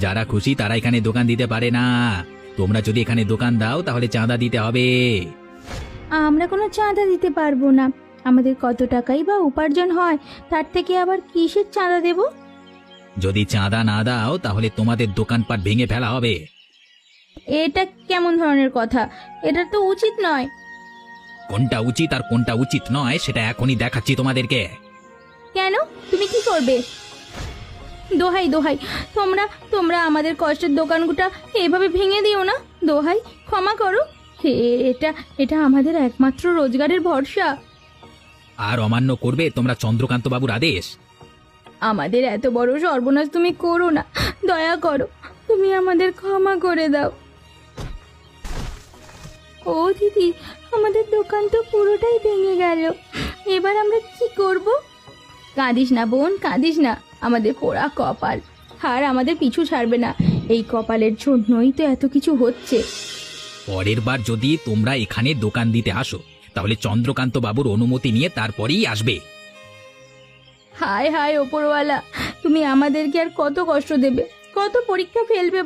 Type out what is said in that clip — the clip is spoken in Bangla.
যারা খুশি তারা এখানে দোকান দিতে পারে না। তোমরা যদি এখানে দোকান দাও তাহলে চাঁদা দিতে হবে। আমরা কোনো চাঁদা দিতে পারবো না। আমাদের কত টাকাই বা উপার্জন হয়, তার থেকে আবার কিসের চাঁদা দেব? যদি চাঁদা না দাও তাহলে তোমাদের দোকানপাট ভেঙে ফেলা হবে। এটা কেমন ধরনের কথা? এটা তো উচিত নয়। কোনটা উচিত আর কোনটা উচিত নয় সেটা এখনই দেখাচ্ছি তোমাদেরকে। কেন? তুমি কি করবে? দোহাই দোহাই, তোমরা তোমরা আমাদের কষ্টের দোকানগুটা এভাবে ভেঙে দিও না। দোহাই, ক্ষমা করো। এটা এটা আমাদের একমাত্র রোজগারের ভরসা। আর অমান্য করবে তোমরা চন্দ্রকান্ত বাবুর আদেশ? আমাদের এত বড় সর্বনাশ তুমি করো না, দয়া করো, তুমি আমাদের ক্ষমা করে দাও। ও দিদি, আমাদের দোকান তো পুরোটাই ভেঙে গেল। এবার আমরা কি করব? কাঁদিস না বোন, কাঁদিস না। আমাদের পোড়া কপাল আর আমাদের পিছু ছাড়বে না। এই কপালের জন্যই তো এত কিছু হচ্ছে। পরের বার যদি তোমরা এখানে দোকান দিতে আসো তাহলে চন্দ্রকান্ত বাবুর অনুমতি নিয়ে তারপরেই আসবে। হায় হায় ওপরওয়ালা, তুমি আমাদেরকে আর কত কষ্ট দেবে, কত পরীক্ষা ফেলবে